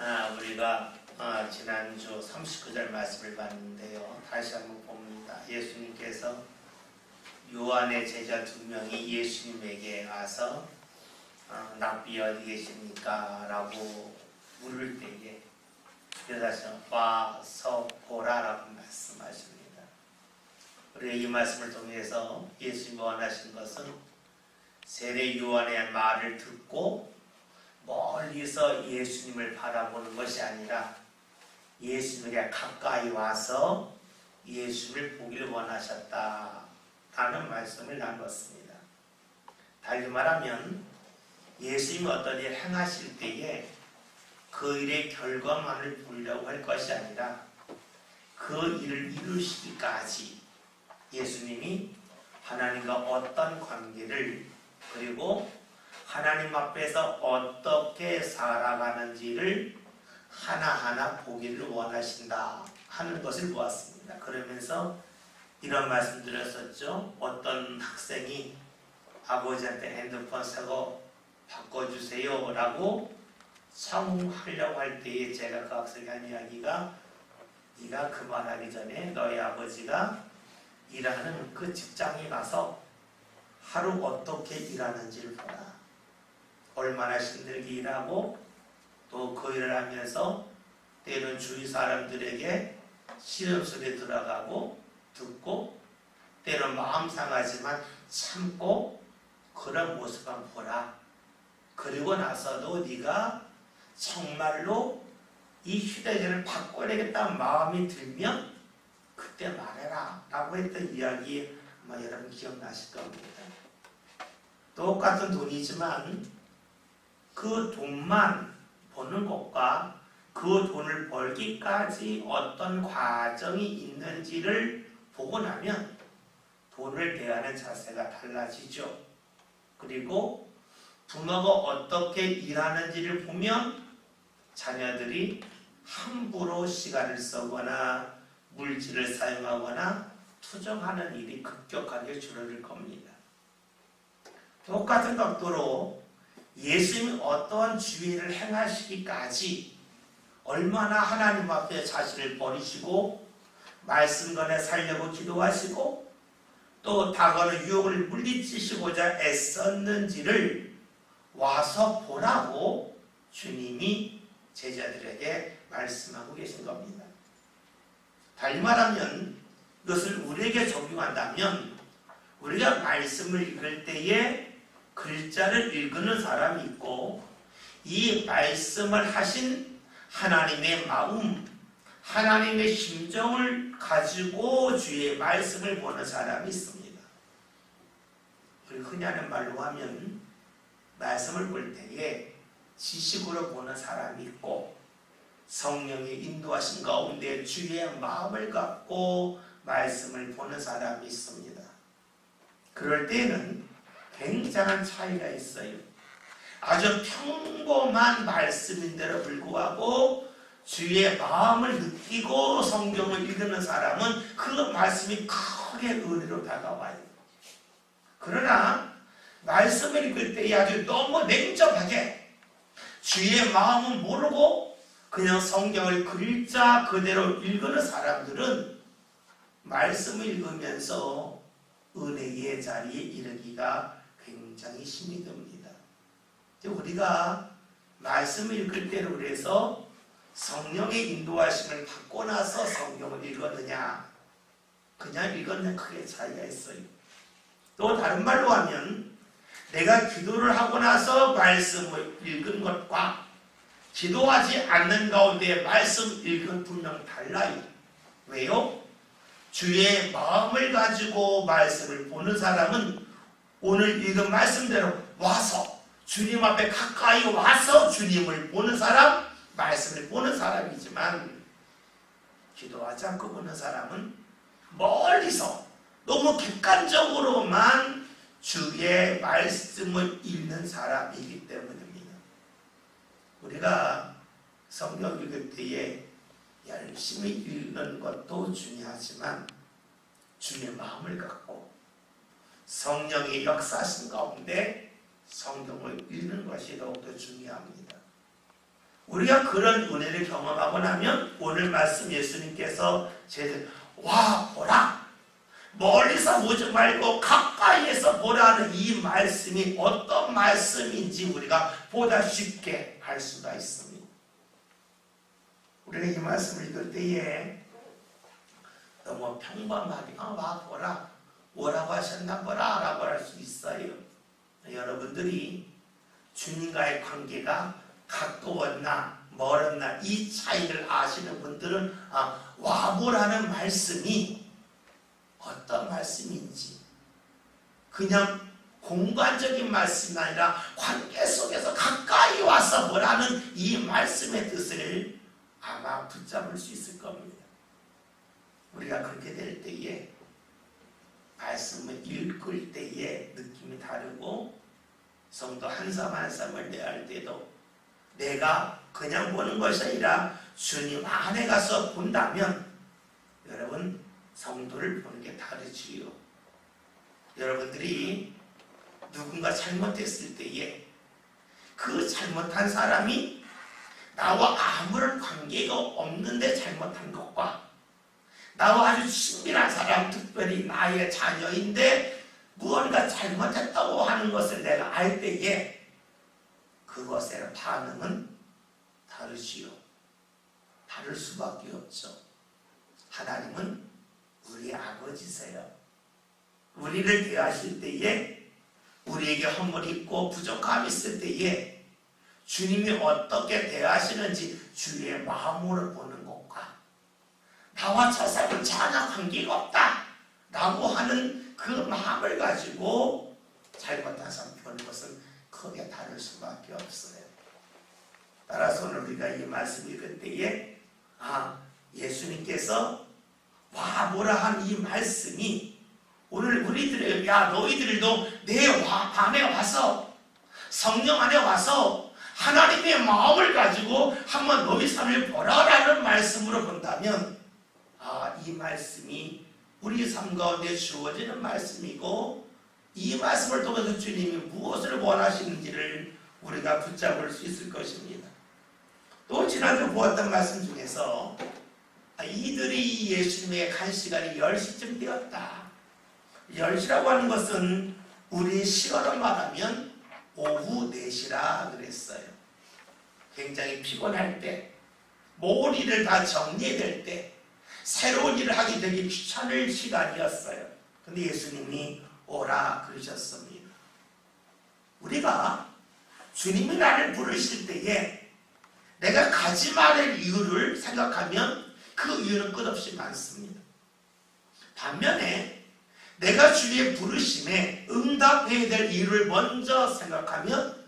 우리가 지난주 39절 말씀을 봤는데요. 다시 한번 봅니다. 예수님께서 요한의 제자 2명이 예수님에게 와서 랍비 어디 계십니까? 라고 물을 때에 그래서 와서 보라라고 말씀하십니다. 우리가 이 말씀을 통해서 예수님이 원하신 것은 세례 요한의 말을 듣고 멀리서 예수님을 바라보는 것이 아니라 예수님에게 가까이 와서 예수님을 보기를 원하셨다라는 말씀을 나눴습니다. 달리 말하면 예수님이 어떤 일을 행하실 때에 그 일의 결과만을 보려고 할 것이 아니라 그 일을 이루시기까지 예수님이 하나님과 어떤 관계를 그리고 하나님 앞에서 어떻게 살아가는지를 하나하나 보기를 원하신다 하는 것을 보았습니다. 그러면서 이런 말씀 드렸었죠. 어떤 학생이 아버지한테 핸드폰 사고 바꿔주세요 라고 청하려고 할 때에 제가 그 학생이 한 이야기가 네가 그 말하기 전에 너희 아버지가 일하는 그 직장에 가서 하루 어떻게 일하는지를 보라. 얼마나 힘들게 일하고 또 그 일을 하면서 때로는 주위 사람들에게 시름 속에 들어가고 듣고 때로는 마음 상하지만 참고 그런 모습을 보라. 그리고 나서도 네가 정말로 이 휴대전화를 바꿔야겠다는 마음이 들면 그때 말해라 라고 했던 이야기 아마 여러분 기억나실 겁니다. 똑같은 돈이지만 그 돈만 버는 것과 그 돈을 벌기까지 어떤 과정이 있는지를 보고 나면 돈을 대하는 자세가 달라지죠. 그리고 부모가 어떻게 일하는지를 보면 자녀들이 함부로 시간을 쓰거나 물질을 사용하거나 투정하는 일이 급격하게 줄어들 겁니다. 똑같은 각도로 예수님이 어떠한 주의를 행하시기까지 얼마나 하나님 앞에 자신을 버리시고 말씀관에 살려고 기도하시고 또 다가오는 유혹을 물리치시고자 애썼는지를 와서 보라고 주님이 제자들에게 말씀하고 계신 겁니다. 달리 말하면 이것을 우리에게 적용한다면 우리가 말씀을 읽을 때에 글자를 읽는 사람이 있고 이 말씀을 하신 하나님의 마음, 하나님의 심정을 가지고 주의 말씀을 보는 사람이 있습니다. 우리 흔히 하는 말로 하면 말씀을 볼 때에 지식으로 보는 사람이 있고 성령의 인도하신 가운데 주의 마음을 갖고 말씀을 보는 사람이 있습니다. 그럴 때에는 굉장한 차이가 있어요. 아주 평범한 말씀인데도 불구하고 주의 마음을 느끼고 성경을 읽는 사람은 그 말씀이 크게 은혜로 다가와요. 그러나 말씀을 읽을 때에 아주 너무 냉정하게 주의 마음은 모르고 그냥 성경을 글자 그대로 읽는 사람들은 말씀을 읽으면서 은혜의 자리에 이르기가 굉장히 힘이 듭니다. 우리가 말씀을 읽을 때로 그래서 성령의 인도하심을 받고 나서 성경을 읽었느냐 그냥 읽었느냐 크게 차이가 있어요. 또 다른 말로 하면 내가 기도를 하고 나서 말씀을 읽은 것과 기도하지 않는 가운데 말씀 읽은 분명 달라요. 왜요? 주의 마음을 가지고 말씀을 보는 사람은 오늘 읽은 말씀대로 와서 주님 앞에 가까이 와서 주님을 보는 사람, 말씀을 보는 사람이지만 기도하지 않고 보는 사람은 멀리서 너무 객관적으로만 주의 말씀을 읽는 사람이기 때문입니다. 우리가 성경 읽을 때에 열심히 읽는 것도 중요하지만 주님의 마음을 갖고 성령의 역사하신 가운데 성경을 읽는 것이 더욱더 중요합니다. 우리가 그런 은혜를 경험하고 나면 오늘 말씀 예수님께서 와 보라, 멀리서 보지 말고 가까이에서 보라는 이 말씀이 어떤 말씀인지 우리가 보다 쉽게 알 수가 있습니다. 우리가 이 말씀을 읽을 때에 너무 평범하게 와 보라, 뭐라고 하셨나 보라 라고 할 수 있어요. 여러분들이 주님과의 관계가 가까웠나 멀었나 이 차이를 아시는 분들은 와보라는 말씀이 어떤 말씀인지, 그냥 공간적인 말씀이 아니라 관계 속에서 가까이 와서 보라는 이 말씀의 뜻을 아마 붙잡을 수 있을 겁니다. 우리가 그렇게 될 때에 말씀을 읽을 때에 느낌이 다르고, 성도 한 삶 한 삶을 대할 때도 내가 그냥 보는 것이 아니라 주님 안에 가서 본다면 여러분 성도를 보는 게 다르지요. 여러분들이 누군가 잘못했을 때에 그 잘못한 사람이 나와 아무런 관계가 없는데 잘못한 것과 나와 아주 친밀한 사람, 특별히 나의 자녀인데 무언가 잘못했다고 하는 것을 내가 알 때에 그것의 반응은 다르지요. 다를 수밖에 없죠. 하나님은 우리의 아버지세요. 우리를 대하실 때에 우리에게 허물이 있고 부족함이 있을 때에 주님이 어떻게 대하시는지 주의 마음으로 보는 것과 나와 저 사람은 전혀 관계가 없다 라고 하는 그 마음을 가지고 잘못한 사람 보는 것은 크게 다를 수밖에 없어요. 따라서 오늘 우리가 이 말씀 읽을 때에 예수님께서 와보라 한 이 말씀이 오늘 우리들에게 너희들도 내 안에 와서 성령 안에 와서 하나님의 마음을 가지고 한번 너희 삶을 보라라는 말씀으로 본다면 이 말씀이 우리 삶 가운데 주어지는 말씀이고 이 말씀을 통해서 주님이 무엇을 원하시는지를 우리가 붙잡을 수 있을 것입니다. 또 지난주 보았던 말씀 중에서 이들이 예수님에게 간 시간이 10시쯤 되었다. 10시라고 하는 것은 우리 시간으로 말하면 오후 4시라 그랬어요. 굉장히 피곤할 때, 모든 일을 다 정리해야 될 때, 새로운 일을 하기 되게 귀찮을 시간이었어요. 근데 예수님이 오라 그러셨습니다. 우리가 주님이 나를 부르실 때에 내가 가지 말을 이유를 생각하면 그 이유는 끝없이 많습니다. 반면에 내가 주의 부르심에 응답해야 될 이유를 먼저 생각하면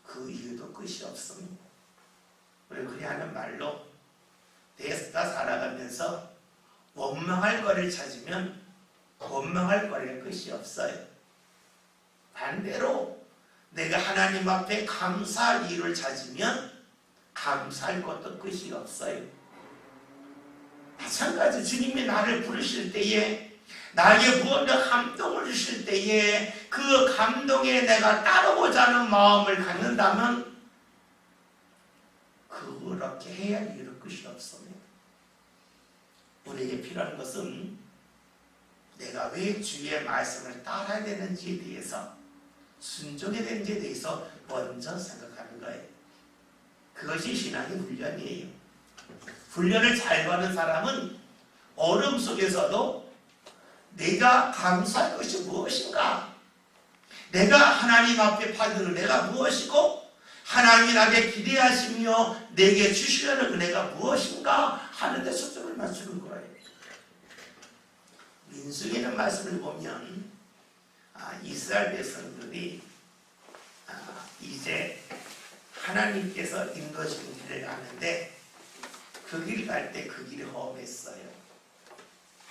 그 이유도 끝이 없습니다. 우리 그리하는 말로 내가 살아가면서 원망할 거리를 찾으면 원망할 거리가 끝이 없어요. 반대로 내가 하나님 앞에 감사할 이유를 찾으면 감사할 것도 끝이 없어요. 마찬가지 주님이 나를 부르실 때에 나에게 무언가 감동을 주실 때에 그 감동에 내가 따르고자 하는 마음을 갖는다면 그렇게 해야 할 이유는 끝이 없습니다. 우리에게 필요한 것은 내가 왜 주의 말씀을 따라야 되는지에 대해서 순종해야 되는지에 대해서 먼저 생각하는 거예요. 그것이 신앙의 훈련이에요. 훈련을 잘 받는 사람은 어려움 속에서도 내가 감사할 것이 무엇인가, 내가 하나님 앞에 받은 은혜가 무엇이고 하나님이 나에게 기대하시며 내게 주시려는 은혜가 무엇인가 하는 데 초점을 맞추는 거예요. 민수기는 말씀을 보면 이스라엘 백성들이 이제 하나님께서 인도하신 길을 가는데 그 길 갈 때 그 길이 험했어요.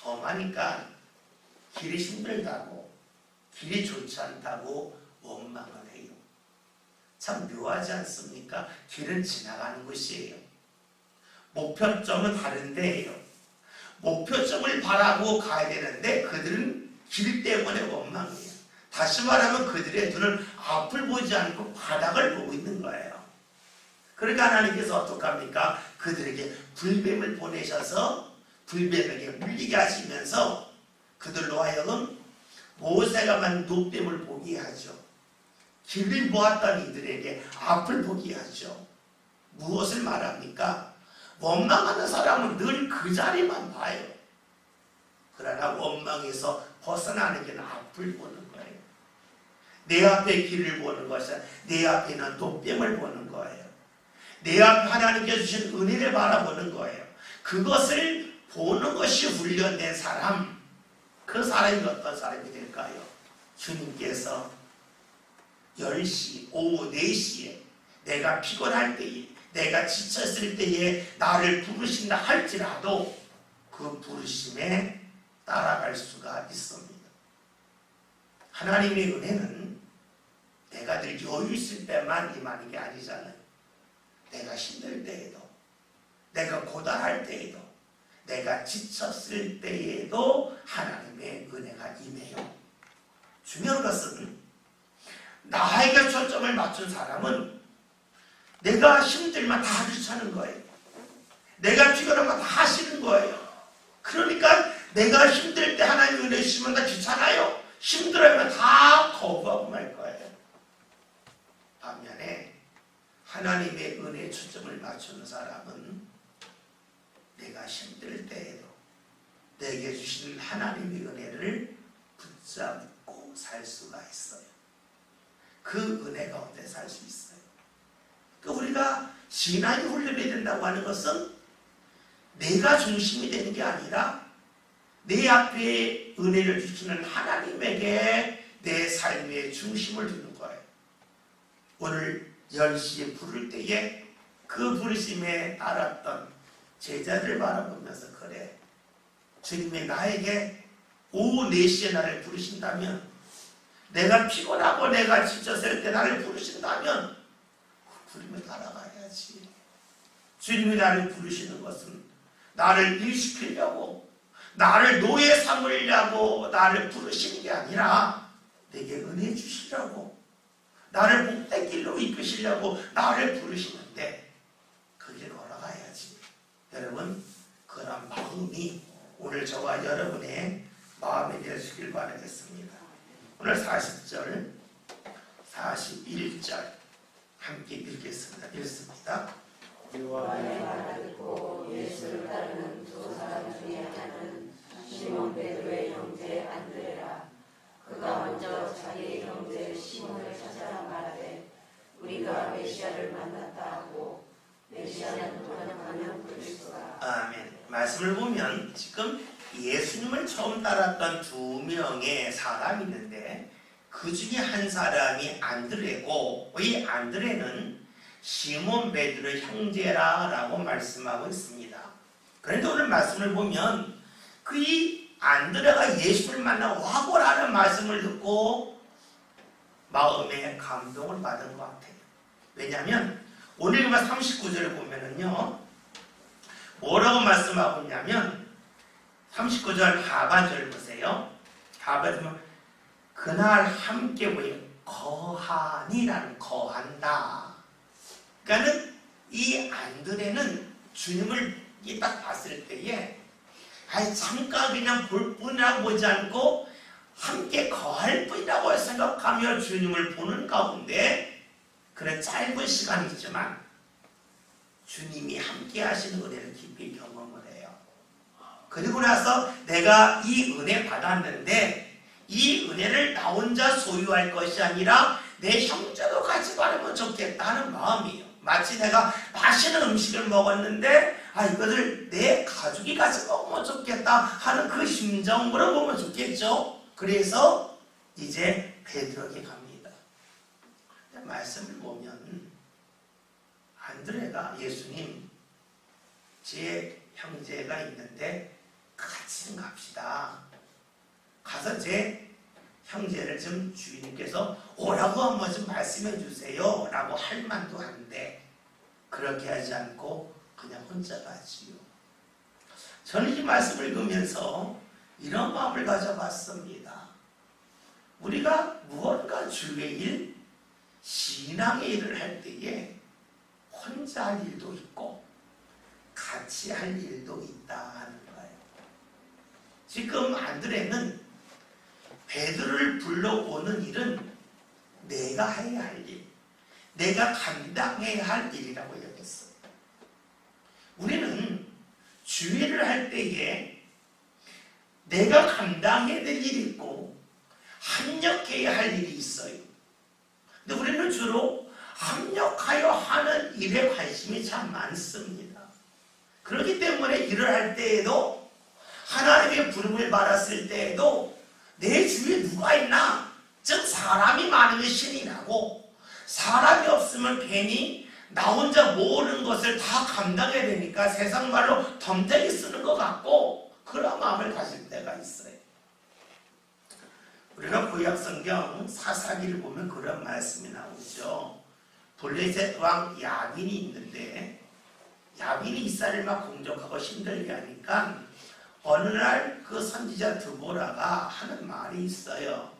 험하니까 길이 힘들다고, 길이 좋지 않다고 원망을 해요. 참 묘하지 않습니까? 길은 지나가는 곳이에요. 목표점은 다른 데예요. 목표점을 바라고 가야 되는데 그들은 길 때문에 원망해요. 다시 말하면 그들의 눈은 앞을 보지 않고 바닥을 보고 있는 거예요. 그러니까 하나님께서 어떡합니까? 그들에게 불뱀을 보내셔서 불뱀에게 물리게 하시면서 그들로 하여금 모세가 만든 노뱀을 보게 하죠. 길을 보았던 이들에게 앞을 보게 하죠. 무엇을 말합니까? 원망하는 사람은 늘 그 자리만 봐요. 그러나 원망에서 벗어나는 길은 앞을 보는 거예요. 내 앞에 길을 보는 것은 내 앞에는 노뱀을 보는 거예요. 내 앞에 하나님께서 주신 은혜를 바라보는 거예요. 그것을 보는 것이 훈련된 사람, 그 사람이 어떤 사람이 될까요? 주님께서 10시, 오후 4시에 내가 피곤할 때에, 내가 지쳤을 때에 나를 부르신다 할지라도 그 부르심에 따라갈 수가 있습니다. 하나님의 은혜는 내가 늘 여유 있을 때만 임하는 게 아니잖아요. 내가 힘들 때에도, 내가 고단할 때에도, 내가 지쳤을 때에도 하나님의 은혜가 임해요. 중요한 것은 나에게 초점을 맞춘 사람은 내가 힘들면 다 귀찮은 거예요. 내가 피곤하면 다 하시는 거예요. 그러니까 내가 힘들 때 하나님의 은혜 주시면 다 귀찮아요. 힘들어하면 다 거부하고 말 거예요. 반면에 하나님의 은혜에 초점을 맞추는 사람은 내가 힘들 때에도 내게 주신 하나님의 은혜를 붙잡고 살 수가 있어요. 그 은혜 가운데 살 수 있어요. 그러니까 우리가 신앙이 훈련이 된다고 하는 것은 내가 중심이 되는 게 아니라 내 앞에 은혜를 주시는 하나님에게 내 삶의 중심을 두는 거예요. 오늘 10시에 부를 때에 그 부르심에 따랐던 제자들을 바라보면서 그래, 주님이 나에게 오후 4시에 나를 부르신다면, 내가 피곤하고 내가 지쳤을 때 나를 부르신다면 그 부름에 따라가야지. 주님이 나를 부르시는 것은 나를 일시키려고, 나를 노예 삼으려고 나를 부르시는 게 아니라 내게 은혜 주시려고, 나를 복된 길로 이끄시려고 나를 부르시는데 그 길 걸어가야지. 여러분, 그런 마음이 오늘 저와 여러분의 마음이 되시길 바라겠습니다. 오늘 40절, 41절 함께 읽습니다. 요한의 말을 듣고 예수를 따르는 두 사람 중에 하나는 시몬 베드로의 형제 안드레라. 그가 먼저 자기의 형제 시몬을 찾아라 말하되 우리가 메시아를 만났다 하고 메시아는 누구나 하면 그리스도라. 아멘. 말씀을 보면 지금 예수님을 처음 따랐던 2명의 사람이 있는데 그 중에 한 사람이 안드레고, 이 안드레는 시몬 베드로의 형제라고 말씀하고 있습니다. 그런데 오늘 말씀을 보면 그 안드레가 예수를 만나고 와보라는 말씀을 듣고 마음에 감동을 받은 것 같아요. 왜냐하면 오늘 39절을 보면은요, 뭐라고 말씀하고 있냐면 39절 하반절 보세요. 하반절 보면 그날 함께 모여 거하니라는 거한다. 그러니까는 이 안드레는 주님을 딱 봤을 때에 잠깐 그냥 볼 뿐이라고 보지 않고 함께 거할 뿐이라고 생각하며 주님을 보는 가운데 그런 짧은 시간이지만 주님이 함께 하시는 은혜를 깊이 경험을 해요. 그리고 나서 내가 이 은혜 받았는데 이 은혜를 나 혼자 소유할 것이 아니라 내 형제도 같이 받으면 좋겠다 하는 마음이에요. 마치 내가 맛있는 음식을 먹었는데 이것을 내 가족이 같이 먹으면 좋겠다 하는 그 심정으로 보면 좋겠죠. 그래서 이제 베드로에게 갑니다. 말씀을 보면 안드레가 예수님, 제 형제가 있는데 같이 좀 갑시다. 가서 제 형제를 좀 주인님께서 오라고 한번 좀 말씀해 주세요 라고 할 만도 한데 그렇게 하지 않고 그냥 혼자 가지요. 저는 이 말씀을 읽으면서 이런 마음을 가져봤습니다. 우리가 무언가 주의 일, 신앙의 일을 할 때에 혼자 할 일도 있고 같이 할 일도 있다 하는 거예요. 지금 안드레는 베드로를 불러오는 일은 내가 해야 할 일, 내가 감당해야 할 일이라고 여겼어요. 우리는 주일을 할 때에 내가 감당해야 될 일이 있고 합력해야 할 일이 있어요. 근데 우리는 주로 합력하여 하는 일에 관심이 참 많습니다. 그렇기 때문에 일을 할 때에도 하나님의 부름을 받았을 때에도 내 주위에 누가 있나? 즉 사람이 많으면 신이 나고 사람이 없으면 괜히 나 혼자 모든 것을 다 감당해야 되니까 세상 말로 덤태기 쓰는 것 같고 그런 마음을 가질 때가 있어요. 우리가 구약 성경 사사기를 보면 그런 말씀이 나오죠. 블레셋 왕 야빈이 있는데 야빈이 이스라엘을 막 공격하고 힘들게 하니까 어느 날 그 선지자 드보라가 하는 말이 있어요.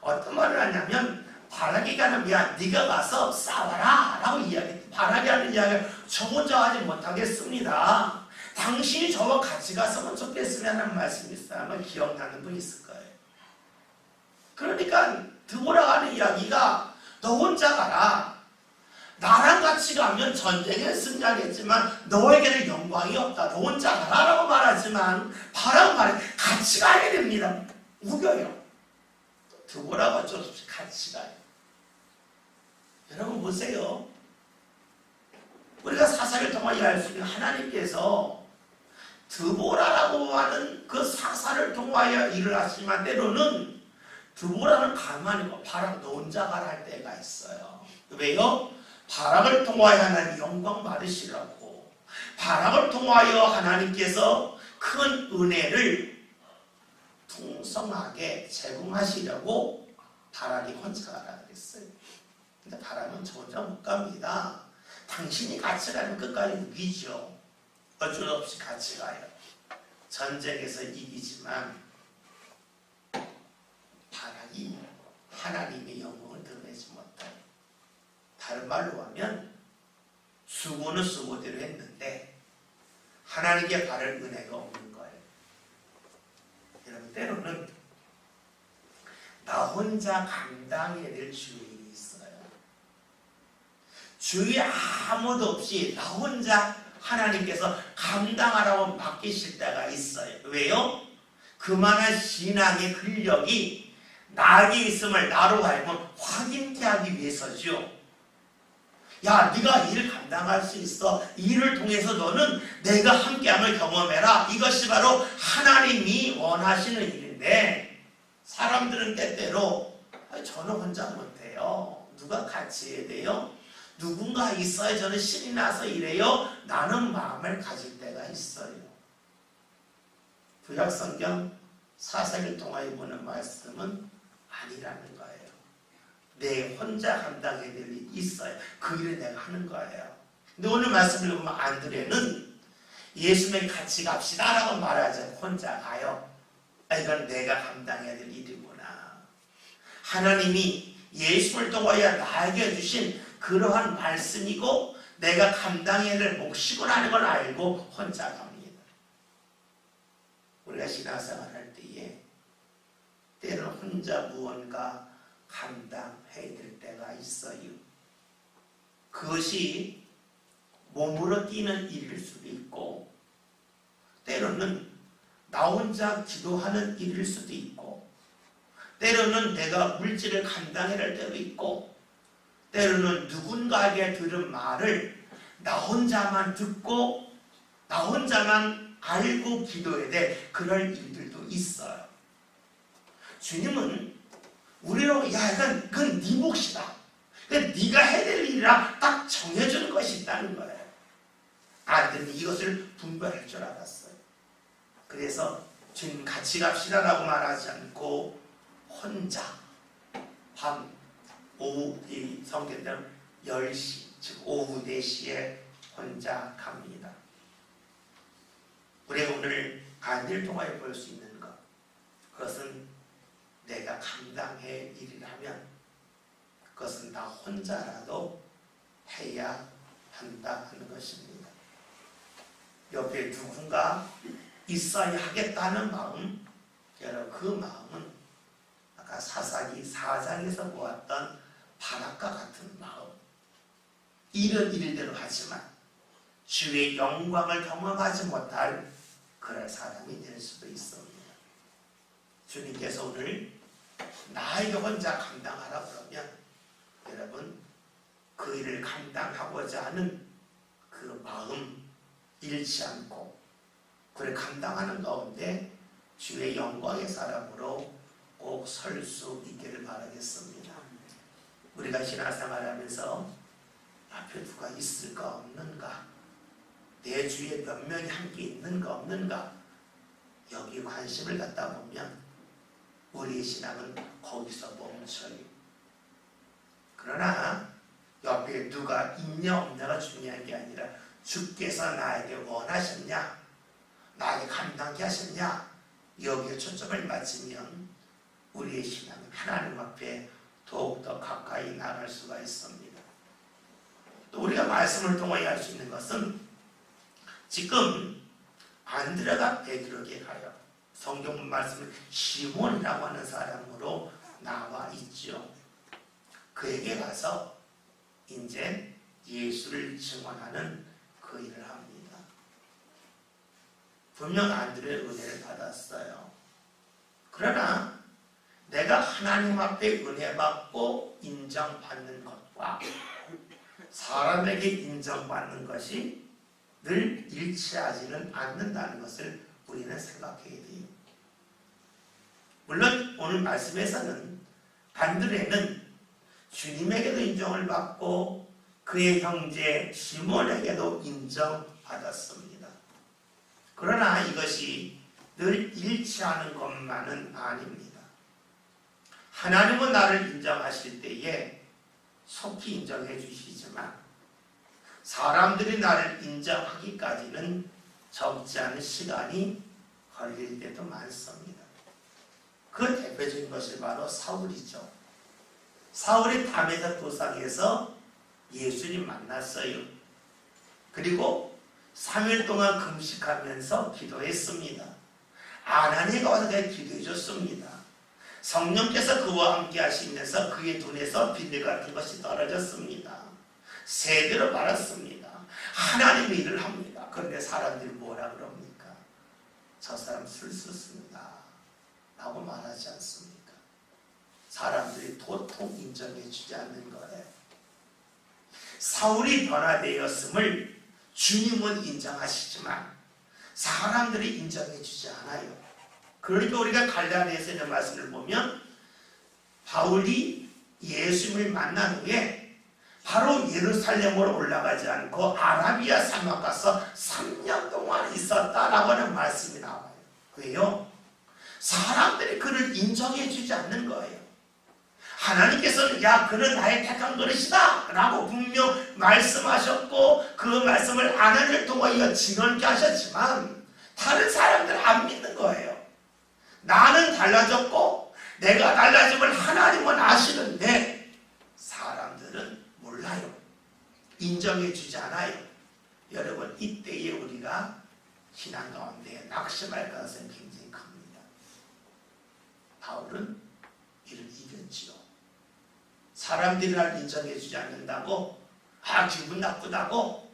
어떤 말을 하냐면 바라기가 하는 야 네가 가서 싸워라 라고 이야기해. 바라기 하는 이야기를 저 혼자 하지 못하겠습니다. 당신이 저와 같이 갔으면 좋겠으면 하는 말씀이 있어요. 아마 기억나는 분 있을 거예요. 그러니까 드보라가 하는 이야기가 너 혼자 가라. 나랑 같이 가면 전쟁에 승리하겠지만 너에게는 영광이 없다. 너 혼자 가라라고 말하지만 바라고 말해 같이 가야 됩니다. 우겨요. 드보라가 어쩔 수 없이 같이 가요. 여러분 보세요. 우리가 사사를 통하여 알 수 있는 하나님께서 드보라라고 하는 그 사사를 통하여 일을 하시지만 때로는 드보라는 가만히 있고 바락 너 혼자 가라 할 때가 있어요. 왜요? 바락을 통하여 하나님 영광 받으시라고 바락을 통하여 하나님께서 큰 은혜를 풍성하게 제공하시려고 바락이 혼자 가라 그랬어요. 근데 바락은 저 혼자 못 갑니다. 당신이 같이 가면 끝까지 이기죠. 어쩔 수 없이 같이 가요. 전쟁에서 이기지만 바락이 하나님의 영광을 드러내지 못해요. 다른 말로 하면 수고는 수고대로 했는데 하나님께 바랄 은혜가 없는 거예요. 여러분 때로는 나 혼자 감당해야 될 주일이 있어요. 주위에 아무도 없이 나 혼자 하나님께서 감당하라고 맡기실 때가 있어요. 왜요? 그만한 신앙의 근력이 나에게 있음을 나로 하여금 확인케 하기 위해서죠. 야, 네가 일을 감당할 수 있어. 이 일을 통해서 너는 내가 함께함을 경험해라. 이것이 바로 하나님이 원하시는 일인데 사람들은 때때로 저는 혼자 못해요. 누가 같이 해야 돼요? 누군가 있어야 저는 신이 나서 이래요. 나는 마음을 가질 때가 있어요. 구약 성경 사사기를 통하여 보는 말씀은 아니라는 거예요. 내 혼자 감당해야 될 일이 있어요. 그 일을 내가 하는 거예요. 근데 오늘 말씀을 보면 안드레는 예수님께 같이 갑시다 라고 말하지 않고 혼자 가요. 이건 내가 감당해야 될 일이구나. 하나님이 예수를 통하여 나에게 주신 그러한 말씀이고 내가 감당해야 될 몫이구나 하는 걸 알고 혼자 갑니다. 우리가 신앙생활 할 때에 때로는 혼자 무언가 감당해야 될 때가 있어요. 그것이 몸으로 뛰는 일일 수도 있고 때로는 나 혼자 기도하는 일일 수도 있고 때로는 내가 물질을 감당해야 할 때도 있고 때로는 누군가에게 들은 말을 나 혼자만 듣고 나 혼자만 알고 기도해야 될 그런 일들도 있어요. 주님은 우리로 야 그건 네 몫이다. 그건 네가 해야 될 일이라 딱 정해주는 것이 있다는 거예요. 아들은 이것을 분별할 줄 알았어요. 그래서 주님 같이 갑시다라고 말하지 않고 혼자 밤 오후 이 성경대로 10시 즉 오후 4시에 혼자 갑니다. 우리가 오늘 안디를 통하여 볼 수 있는 것 그것은 내가 감당할 일이라면 그것은 나 혼자라도 해야 한다 하는 것입니다. 옆에 누군가 있어야 하겠다는 마음, 여러분 그 마음은 아까 사사기 4장에서 보았던 바락과 같은 마음. 이런 일대로 하지만 주의 영광을 경험하지 못할 그런 사람이 될 수도 있습니다. 주님께서 오늘 나에게 혼자 감당하라 그러면 여러분 그 일을 감당하고자 하는 그 마음 잃지 않고 그를 감당하는 가운데 주의 영광의 사람으로 꼭 설 수 있기를 바라겠습니다. 우리가 신앙생활하면서 앞에 누가 있을까 없는가, 내 주위에 몇 명이 함께 있는가 없는가, 여기 관심을 갖다 보면 우리의 신앙은 거기서 멈춰요. 그러나 옆에 누가 있냐 없냐가 중요한 게 아니라 주께서 나에게 원하셨냐, 나에게 감당케 하셨냐, 여기에 초점을 맞추면 우리의 신앙은 하나님 앞에 더욱더 가까이 나갈 수가 있습니다. 또 우리가 말씀을 통하여 할 수 있는 것은 지금 안드레가 베드로에게 가요. 성경 말씀은 시몬이라고 하는 사람으로 나와 있죠. 그에게 가서 이제 예수를 증언하는 그 일을 합니다. 분명 안드레의 은혜를 받았어요. 그러나 내가 하나님 앞에 은혜 받고 인정받는 것과 사람에게 인정받는 것이 늘 일치하지는 않는다는 것을 우리는 생각해야 돼요. 물론 오늘 말씀에서는 안드레는 주님에게도 인정을 받고 그의 형제 시몬에게도 인정받았습니다. 그러나 이것이 늘 일치하는 것만은 아닙니다. 하나님은 나를 인정하실 때에 속히 인정해 주시지만 사람들이 나를 인정하기까지는 적지 않은 시간이 걸릴 때도 많습니다. 그 대표적인 것이 바로 사울이죠. 사울이 다메섹 도상에서 예수님 만났어요. 그리고 3일 동안 금식하면서 기도했습니다. 아나니아가 와서 그에게 기도해 줬습니다. 성령께서 그와 함께 하시면서 그의 눈에서 빛 같은 것이 떨어졌습니다. 세대로 말았습니다. 하나님의 일을 합니다. 그런데 사람들이 뭐라 그럽니까? 저 사람 술 썼습니다 라고 말하지 않습니까? 사람들이 도통 인정해 주지 않는 거예요. 사울이 변화되었음을 주님은 인정하시지만 사람들이 인정해 주지 않아요. 그러니까 우리가 갈라디아서 있는 말씀을 보면 바울이 예수님을 만난 후에 바로 예루살렘으로 올라가지 않고 아라비아 사막 가서 3년 동안 있었다라고 하는 말씀이 나와요. 왜요? 사람들이 그를 인정해 주지 않는 거예요. 하나님께서는 야 그는 나의 택한 그릇이다 라고 분명 말씀하셨고 그 말씀을 아나니아를 통하여 증언케 하셨지만 다른 사람들은 안 믿는 거예요. 나는 달라졌고 내가 달라짐을 하나님은 아시는데 사람들은 몰라요. 인정해 주지 않아요. 여러분 이때에 우리가 신앙 가운데 낙심할 가능성이 굉장히 큽니다. 바울은 이를 이겼지요. 사람들이 나를 인정해 주지 않는다고 기분 나쁘다고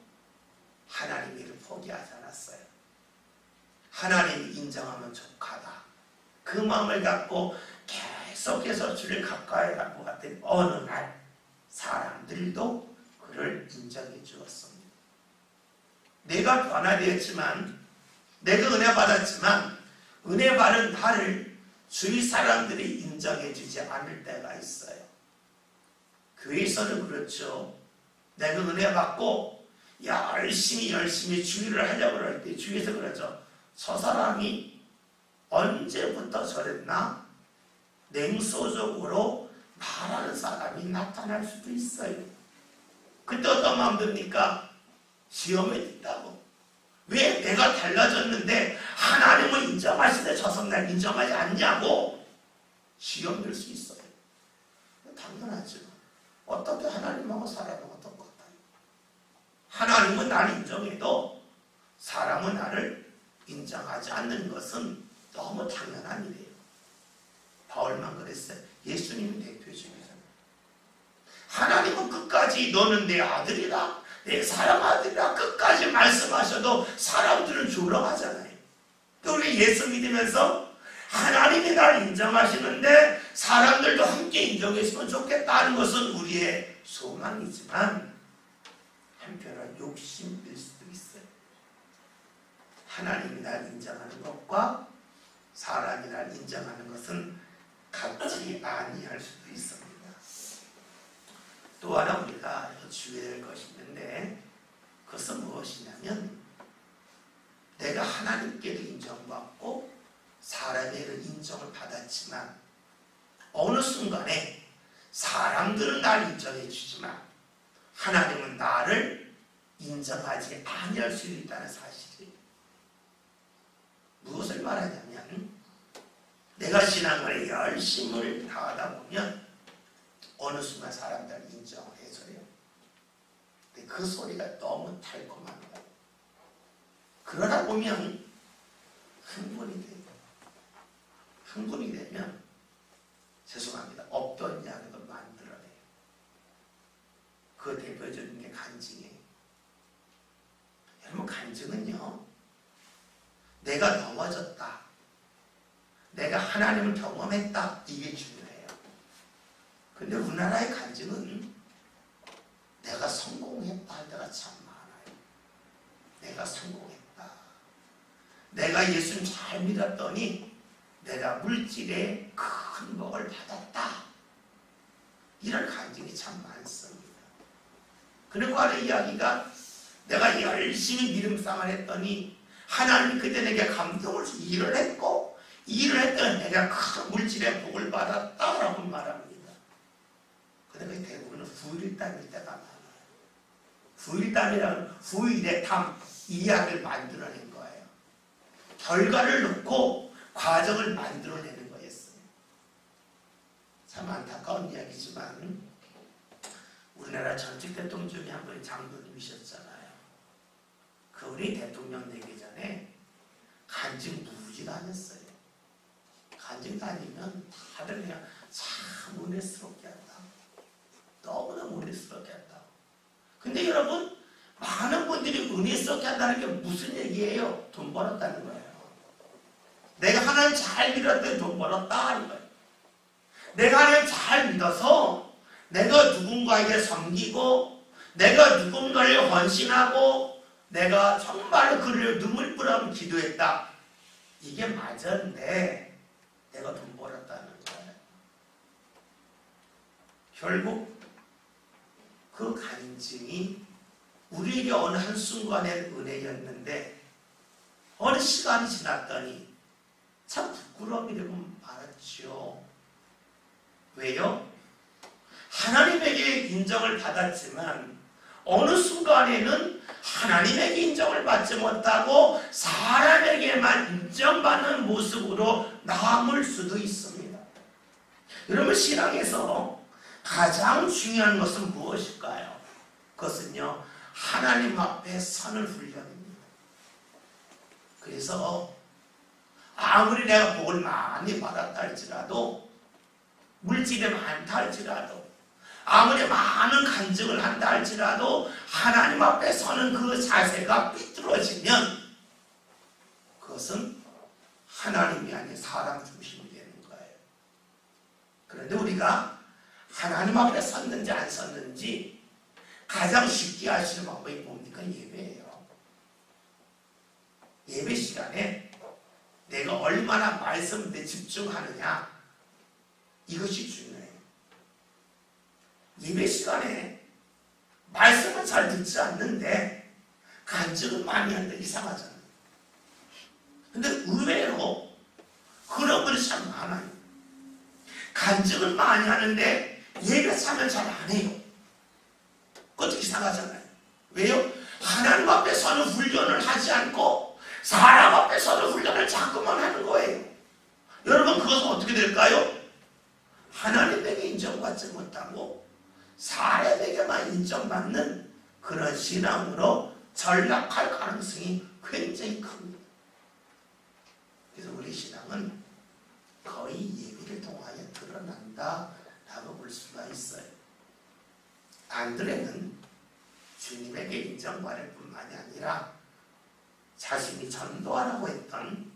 하나님의 일을 포기하지 않았어요. 하나님이 인정하면 족하다. 그 마음을 갖고 계속해서 주를 가까이 갈 것 같은 어느 날 사람들도 그를 인정해 주었습니다. 내가 변화되었지만 내가 은혜 받았지만 은혜 받은 나를 주위 사람들이 인정해 주지 않을 때가 있어요. 교회에서는 그렇죠. 내가 은혜 받고 열심히 주의를 하려고 할 때 주위에서 그러죠. 저 사람이 언제부터 저랬나? 냉소적으로 말하는 사람이 나타날 수도 있어요. 그때 어떤 마음 듭니까? 시험에 있다고. 왜 내가 달라졌는데 하나님은 인정하시는데 저 사람 날 인정하지 않냐고 시험 들 수 있어요. 당연하죠. 어떻게 하나님하고 살아가면 어떨 것 같아요? 하나님은 나를 인정해도 사람은 나를 인정하지 않는 것은 너무 당연한 일이에요. 바울만 그랬어요. 예수님이 대표적이잖아요. 하나님은 끝까지 너는 내 아들이다, 내 사랑 아들이다 끝까지 말씀하셔도 사람들은 조롱하잖아요. 또 우리 예수 믿으면서 하나님이 나를 인정하시는데 사람들도 함께 인정했으면 좋겠다는 것은 우리의 소망이지만 한편으로는 욕심일 수도 있어요. 하나님이 나를 인정하는 것과 사람이 나를 인정하는 것은 같지 아니할 수도 있습니다. 또 하나 우리가 주의해야 할 것이 있는데 그것은 무엇이냐면 내가 하나님께도 인정받고 사람에게도 인정을 받았지만 어느 순간에 사람들은 나를 인정해 주지만 하나님은 나를 인정하지 아니할 수 있다는 사실이에요. 무엇을 말하냐면 내가 신앙생활에 열심을 다하다 보면 어느 순간 사람들을 인정을 해줘요. 근데 그 소리가 너무 달콤한 거예요. 그러다 보면 흥분이 돼요. 흥분이 되면 죄송합니다. 없던 이야기도 만들어내요. 그 대표적인 게 간증이에요. 여러분 간증은요, 내가 넘어졌다, 내가 하나님을 경험했다, 이게 중요해요. 근데 우리나라의 간증은 내가 성공했다 할 때가 참 많아요. 내가 성공했다, 내가 예수님 잘 믿었더니 내가 물질에 큰 복을 받았다, 이런 간증이 참 많습니다. 그리고 아래 이야기가 내가 열심히 믿음생활 했더니 하나님이 그때 내게 감동을 주고 일을 했고 일을 했더니 내가 큰 물질의 복을 받았다라고 말합니다. 근데 그게 대부분은 후일담일 때가 많아요. 후일담이라는 후일의 탐, 이야기를 만들어낸 거예요. 결과를 놓고 과정을 만들어내는 거였어요. 참 안타까운 이야기지만 우리나라 전직 대통령 중에 한 분이 장로님이셨잖아요. 그분이 대통령 되기 전에 간증 무지가 아니었어요. 간증 다니면 다들 그냥 참 은혜스럽게 한다, 너무너무 은혜스럽게 한다. 근데 여러분, 많은 분들이 은혜스럽게 한다는 게 무슨 얘기예요? 돈 벌었다는 거예요. 내가 하나님 잘 믿었더니 돈 벌었다 하는 거예요. 내가 하나님 잘 믿어서 내가 누군가에게 섬기고 내가 누군가를 헌신하고 내가 정말로 그를 눈물 뿌리며 기도했다, 이게 맞았는데 내가 돈 벌었다는 거예요. 결국 그 간증이 우리에게 어느 한순간의 은혜였는데 어느 시간이 지났더니 참 부끄러움이 되고 말았죠. 왜요? 하나님에게 인정을 받았지만 어느 순간에는 하나님에게 인정을 받지 못하고 사람에게만 인정받는 모습으로 남을 수도 있습니다. 여러분, 신앙에서 가장 중요한 것은 무엇일까요? 그것은요, 하나님 앞에 서는 훈련입니다. 그래서 아무리 내가 복을 많이 받았다 할지라도, 물질이 많다 할지라도, 아무리 많은 간증을 한다 할지라도 하나님 앞에 서는 그 자세가 삐뚤어지면 그것은 하나님이 아닌 사람 중심이 되는 거예요. 그런데 우리가 하나님 앞에 섰는지 안 섰는지 가장 쉽게 알 수 있는 방법이 뭡니까? 예배예요. 예배 시간에 내가 얼마나 말씀에 집중하느냐, 이것이 중요해요. 예배 시간에 말씀을 잘 듣지 않는데 간증은 많이 하는데 이상하잖아요. 근데 의외로 그런 분이 참 많아요. 간증은 많이 하는데 예배 참여를 잘 안 해요. 그것도 이상하잖아요. 왜요? 하나님 앞에 서는 훈련을 하지 않고 사람 앞에 서는 훈련을 자꾸만 하는 거예요. 여러분, 그것은 어떻게 될까요? 하나님에게 인정받지 못하고 사람에게만 인정받는 그런 신앙으로 전락할 가능성이 굉장히 큽니다. 그래서 우리 신앙은 거의 예배를 통하여 드러난다라고 볼 수가 있어요. 안드레는 주님에게 인정받을 뿐만이 아니라 자신이 전도하라고 했던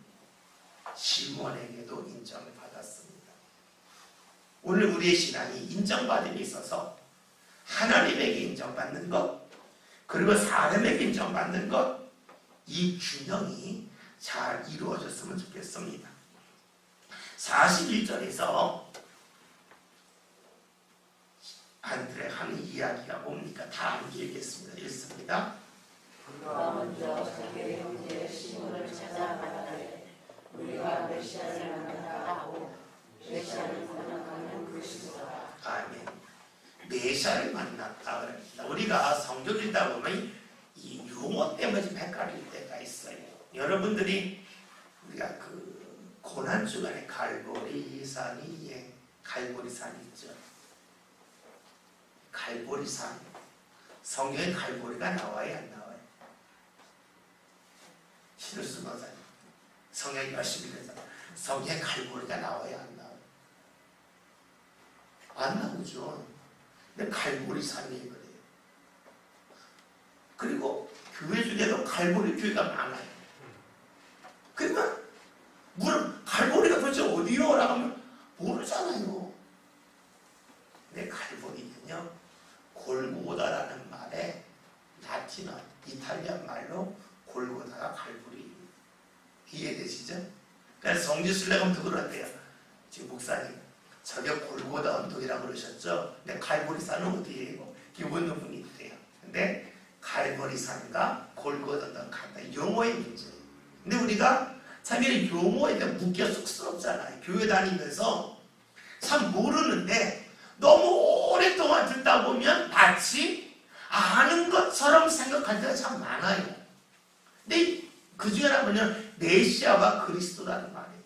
시몬에게도 인정을 받았습니다. 오늘 우리의 신앙이 인정받음에 있어서 하나님에게 인정받는 것, 그리고 사람에게 인정받는 것, 이 균형이 잘 이루어졌으면 좋겠습니다. 41절에서 안드레 하는 이야기가 뭡니까? 다 안 읽겠습니다. 읽습니다. 그가 먼저 자기의 형제 시몬을 찾아 말하되 우리가 메시아를 만났다 하고 메시아를 번역하면 그리스도다. 아멘. 메시아를 만났다 그럽니다. 우리가 성경 읽다 보면 이 용어 때문에 좀 헷갈릴 때가 있어요. 여러분들이 우리가 그 고난 주간에 갈보리산이 갈보리산 있죠. 갈보리산. 성경에 갈보리가 나와요, 안 나와요? 신을수 노사님. 성경 열심히 해서 성경에 갈보리가 나와요, 안 나와요? 안 나오죠. 근데 갈보리산이 그래요. 그리고 교회 중에도 갈보리 교회가 많아요. 그러면 물론 갈보리가 도대체 어디요? 라고 하면 모르잖아요. 근데 갈보리는요, 골고다라는 말에 라틴어, 이탈리안 말로 골고다가 갈보리. 이해되시죠? 그래서 성지순례감도 그런데요. 지금 목사님, 저게 골고다 언덕이라고 그러셨죠? 근데 갈보리산은 어디예요? 기본 부분이 있대요. 근데 갈보리산과 골고다 언덕 같다. 용어의 문제예요. 근데 우리가 참 이런 용어에 대해 묶여 쑥스럽잖아요. 교회 다니면서 참 모르는데 너무 오랫동안 듣다 보면 마치 아는 것처럼 생각할 때가 참 많아요. 근데 그 중에 하나는 메시아와 그리스도라는 말이에요.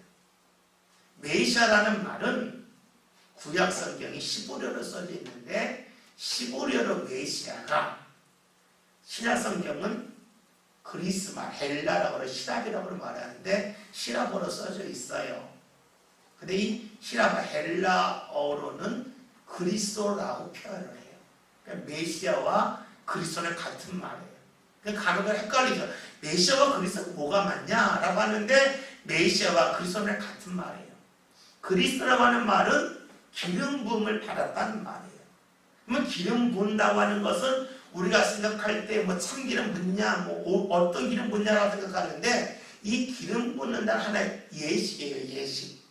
메시아라는 말은 구약 성경이 시보리어로 써져 있는데 시보리어로 메시아가 신약 성경은 그리스말, 헬라라고 시랍이라고 말하는데 시랍어로 써져 있어요. 근데 이 시랍과 헬라어로는 그리스도라고 표현을 해요. 그러니까 메시아와 그리스도는 같은 말이에요. 그러니까 가끔은 헷갈리죠. 메시아와 그리스도가 뭐가 맞냐라고 하는데 메시아와 그리스도는 같은 말이에요. 그리스도라고 하는 말은 기름 부음을 받았다는 말이에요. 그러면 기름 부은다고 하는 것은 우리가 생각할 때 뭐 참기름 붓냐, 뭐 어떤 기름 붓냐라고 생각하는데 이 기름 붓는다는 하나의 예식이에요. 예식.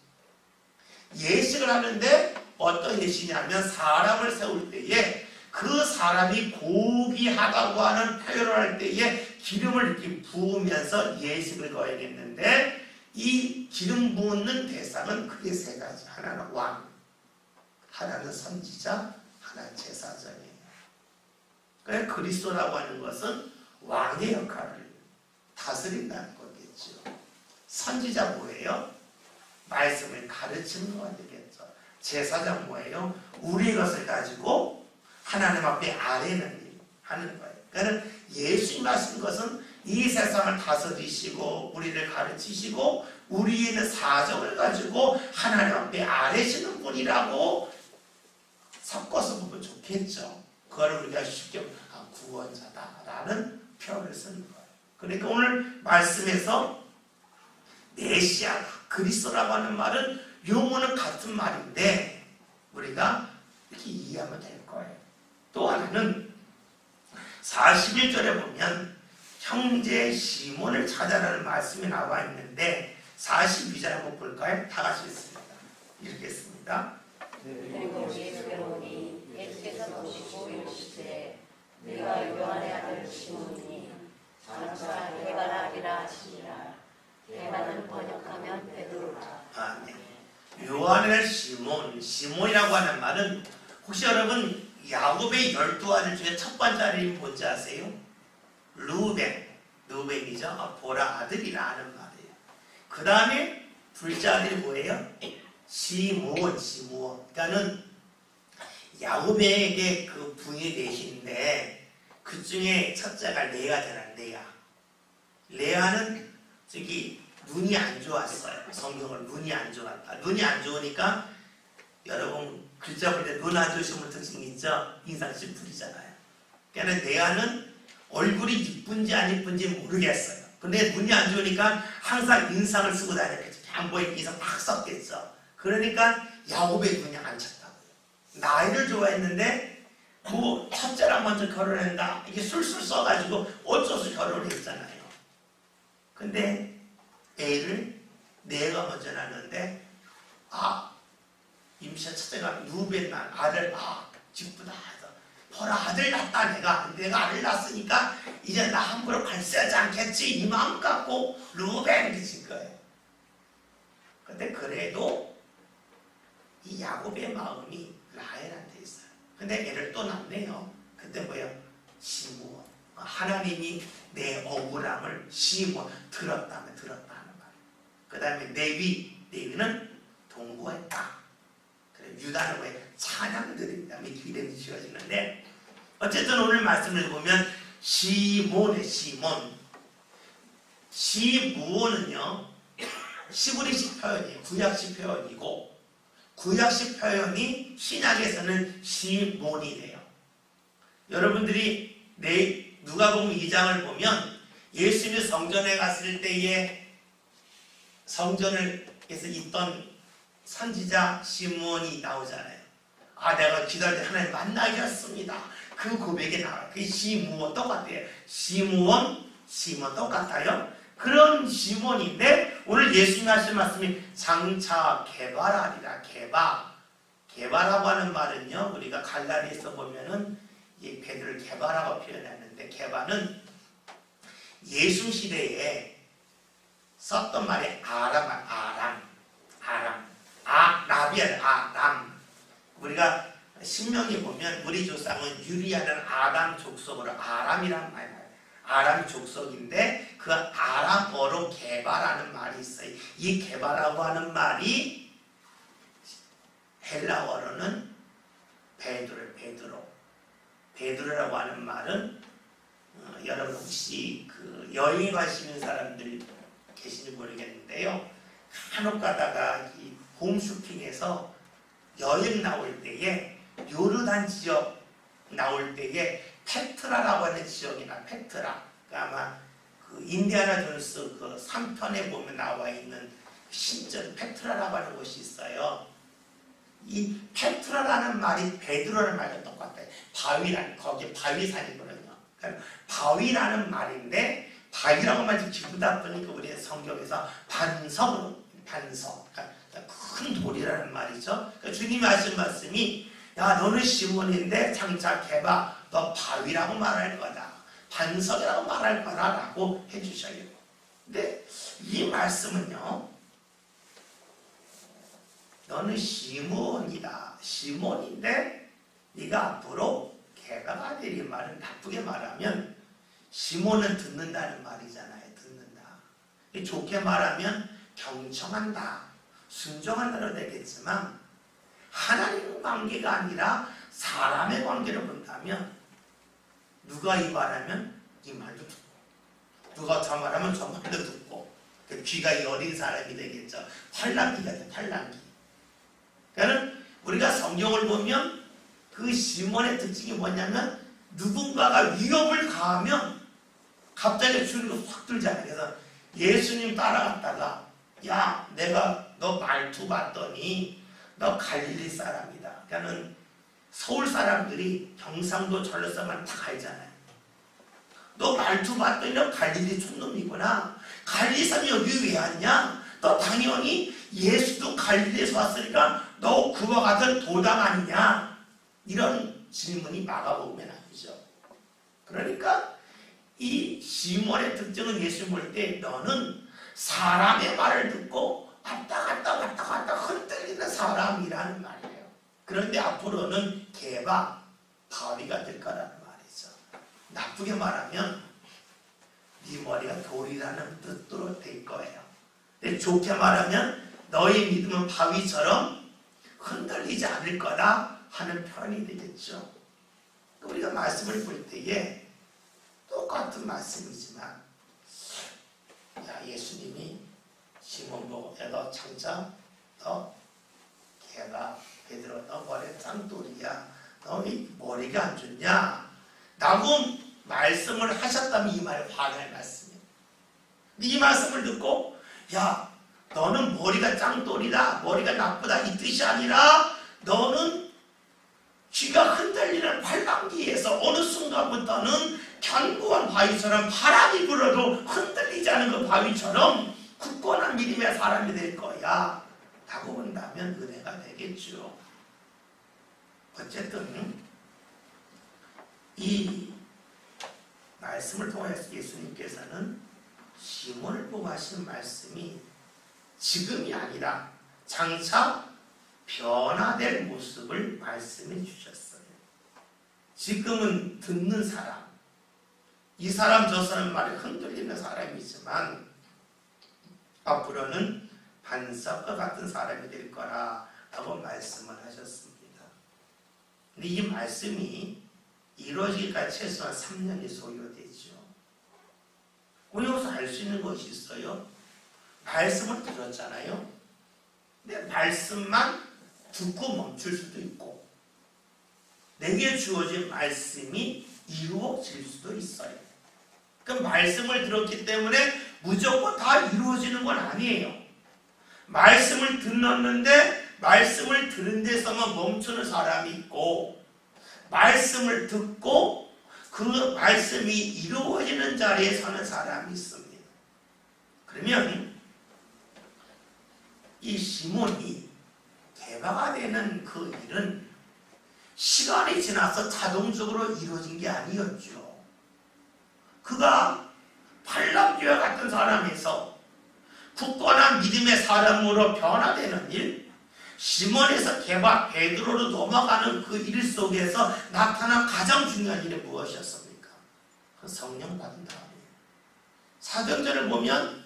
예식을 하는데 어떤 예식이냐면 사람을 세울 때에 그 사람이 고귀하다고 하는 표현을 할 때에 기름을 이렇게 부으면서 예식을 거야겠는데 이 기름 부은 대상은 크게 세 가지. 하나는 왕, 하나는 선지자, 하나는 제사장이에요. 그러니까 그리스도라고 하는 것은 왕의 역할을 다스린다는 거겠죠. 선지자 뭐예요? 말씀을 가르치는 거가 되겠죠. 제사장 뭐예요? 우리의 것을 가지고 하나님 앞에 아뢰는 일 하는 거예요. 그러니까 예수님 하신 것은 이 세상을 다스리시고 우리를 가르치시고 우리에 있는 사정을 가지고 하나님 앞에 아뢰시는 분이라고 섞어서 보면 좋겠죠. 그거를 우리가 쉽게 구원자다라는 표현을 쓰는 거예요. 그러니까 오늘 말씀에서 메시아, 그리스도라고 하는 말은 용어는 같은 말인데 우리가 이렇게 이해하면 될 거예요. 또 하나는 41절에 보면 형제 시몬을 찾아라는 말씀이 나와 있는데 42절 한번 볼까요? 다 같이 읽습니다. 읽겠습니다. 그리고 예수께 오니 예수께서 보시고 이르시되 네가 요한의 아들 시몬이니 장차 대바라기라 하시니라. 대바는 번역하면 베드로라. 아멘. 요한의 시몬이라고 하는 말은 혹시 여러분 야곱의 12아들 중에 첫 번째 이름이 뭔지 아세요? 루벤이죠. 보라 아들이라 하는 말이에요. 그 다음에 둘째 아들이 뭐예요? 시몬. 그러니까는 야곱에게 그 부인이 되신데 그 중에 첫째가 레아잖아. 레아는 눈이 안 좋았어요. 성경을 눈이 안 좋았다. 눈이 안 좋으니까 여러분 글자 볼 때 눈 안 좋으신 분 특징이 있죠? 인상 찌푸리잖아요. 그러니까 레아는 얼굴이 이쁜지 안 이쁜지 모르겠어요. 근데 눈이 안 좋으니까 항상 인상을 쓰고 다녔겠죠. 안 보이게 인상 팍 썼겠죠. 그러니까 야곱의 눈이 안 찼다고요. 나이를 좋아했는데 그 첫째랑 먼저 결혼한다. 이게 술술 써가지고 어쩌서 결혼을 했잖아요. 근데 애를 내가 먼저 낳았는데 임신 첫째가 누벤 난 아들 기쁘다 해서 보라 아들 낳았다. 내가 아들 낳았으니까 이제 나 함부로 갈세하지 않겠지 이 마음 갖고 루벤 그친 거예요. 근데 그래도 이 야곱의 마음이 라헬한테 있어요. 근데 애를 또 낳네요. 그때 뭐예요? 시므온. 하나님이 내 억울함을 시므온 들었다는 말. 그 다음에 레위는 동거했다. 그래 유다는 왜 찬양을 드립니다. 이름이 지어지는데 어쨌든 오늘 말씀을 보면 시몬의 시므온은요 시브리식 표현이에요. 구약식 표현이고 구약식 표현이 신약에서는 시몬이 돼요. 여러분들이 누가복음 2장을 보면 예수님이 성전에 갔을 때에 성전에서 있던 선지자 시므온이 나오잖아요. 내가 기도할 때 하나님 만나게 했습니다. 그 고백이 나와요. 그게 시므온 똑같아요. 시므온 똑같아요. 그런 시몬인데 오늘 예수님이 하신 말씀이 장차 개발하리라. 개발하고 하는 말은요 우리가 갈라디아서 보면은 이 베드로를 개발하고 표현했는데 개발은 예수 시대에 썼던 말이 아람 우리가 신명기 보면 우리 조상은 유리하는 아람 족속으로 아람이란 말이에요. 아람 족속인데 그 아람어로 개발하는 말이 있어요. 이 개발하고 하는 말이 헬라어로는 베드로라고 하는 말은 여러분 혹시 그 여행 가시는 사람들 계신지 모르겠는데요. 간혹 가다가 이 홈쇼핑에서 여행 나올 때에 요르단 지역 나올 때에 페트라라고 하는 지역이나 페트라 아마 그 인디아나 존스 그 3편에 보면 나와 있는 신전 페트라라고 하는 곳이 있어요. 이 페트라라는 말이 베드로라는 말과 똑같아요. 거기 바위산이거든요. 그러니까 바위라는 말인데 바위라고 말이 기분 나쁘니까 우리 성경에서 반석 그러니까 큰 돌이라는 말이죠. 그러니까 주님이 하신 말씀이 너는 시몬인데 장차 개바 너 바위라고 말할 거다. 반석이라고 말할 거다라고 해주셔요. 근데 이 말씀은요. 너는 시몬이다. 시몬인데 네가 앞으로 개바가 될 이 말은 나쁘게 말하면 시몬은 듣는다는 말이잖아요. 듣는다. 좋게 말하면 경청한다. 순종한다로 되겠지만 하나님 관계가 아니라 사람의 관계로 본다면 누가 이 말하면 이 말도 듣고 누가 저 말하면 저 말도 듣고 귀가 여린 사람이 되겠죠. 팔랑귀 같은 팔랑귀. 그러니까 우리가 성경을 보면 그 시몬의 특징이 뭐냐면 누군가가 위협을 가하면 갑자기 주리가 확 들잖아요. 그래서 예수님 따라갔다가 내가 너 말투 봤더니 너 갈릴리 사람이다. 그러니까는 서울 사람들이 경상도 전라도만 다 알잖아요. 너 말투 봤더니 너 갈릴리 촌놈이구나. 갈릴리 사람이 여기 왜 왔냐? 너 당연히 예수도 갈릴리에서 왔으니까 너 그와 같은 도당 아니냐? 이런 질문이 마가복음에 나오죠. 그러니까 이 시몬의 특징은 예수 볼 때 너는 사람의 말을 듣고 왔다 갔다 흔들리는 사람이라는 말이에요. 그런데 앞으로는 바위가 될 거라는 말이죠. 나쁘게 말하면 네 머리가 돌이라는 뜻으로 될 거예요. 근데 좋게 말하면 너의 믿음은 바위처럼 흔들리지 않을 거다 하는 표현이 되겠죠. 우리가 말씀을 볼 때에 똑같은 말씀이지만, 야, 예수님이 시몬 보고, 야, 너 창자, 너 걔가 베드로, 너 머리 짱돌이야. 너 이 머리가 안 좋냐? 라고 말씀을 하셨다면 이 말 화낼 말씀이에요. 근데 이 말씀을 듣고, 야, 너는 머리가 짱돌이다, 머리가 나쁘다, 이 뜻이 아니라 너는 쥐가 흔들리는 팔방기에서 어느 순간부터는 견고한 바위처럼 바람이 불어도 흔들리지 않은 그 바위처럼 굳건한 믿음의 사람이 될 거야 라고 본다면 은혜가 되겠죠. 어쨌든 이 말씀을 통해서 예수님께서는 시몬을 보고 하신 말씀이 지금이 아니라 장차 변화될 모습을 말씀해 주셨어요. 지금은 듣는 사람, 이 사람 저 사람 말에 흔들리는 사람이지만 앞으로는 반석과 같은 사람이 될 거라라고 말씀을 하셨습니다. 근데 이 말씀이 이루어지기까지 최소한 3년이 소요되죠. 우리 여기서 알 수 있는 것이 있어요. 말씀을 들었잖아요. 근데 말씀만 듣고 멈출 수도 있고 내게 주어진 말씀이 이루어질 수도 있어요. 그 말씀을 들었기 때문에 무조건 다 이루어지는 건 아니에요. 말씀을 듣는데 말씀을 들은 데서만 멈추는 사람이 있고 말씀을 듣고 그 말씀이 이루어지는 자리에 서는 사람이 있습니다. 그러면 이 시몬이 개바가 되는 그 일은 시간이 지나서 자동적으로 이루어진 게 아니었죠. 그가 팔람교와 같은 사람에서 굳건한 믿음의 사람으로 변화되는 일, 시몬에서 개바 베드로로 넘어가는 그 일 속에서 나타난 가장 중요한 일이 무엇이었습니까? 그 성령 받은 다음에 사도행전을 보면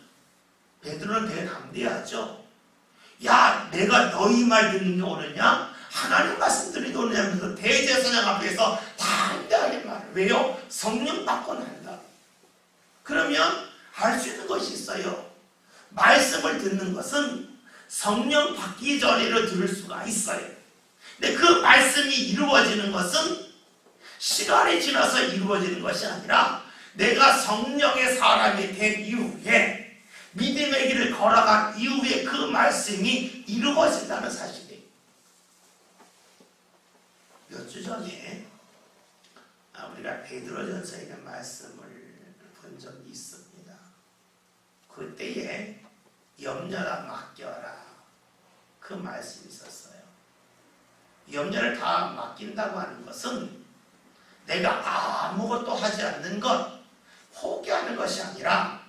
베드로는 되게 담대하죠. 야, 내가 너희 말 듣는 게 오느냐? 하나님 말씀 들으니 오느냐 하면서 대제사장 앞에서 담대하게 말해요. 왜요? 성령 받고 난다. 그러면 알 수 있는 것이 있어요. 말씀을 듣는 것은 성령 받기 전에로 들을 수가 있어요. 근데 그 말씀이 이루어지는 것은 시간이 지나서 이루어지는 것이 아니라 내가 성령의 사람이 된 이후에 믿음의 길을 걸어간 이후에 그 말씀이 이루어진다는 사실이에요. 몇 주 전에 우리가 베드로전서에 있는 말씀을 본 적이 있습니다. 그때에 염려다 맡겨라 그 말씀이 있었어요. 염려를 다 맡긴다고 하는 것은 내가 아무것도 하지 않는 것, 포기하는 것이 아니라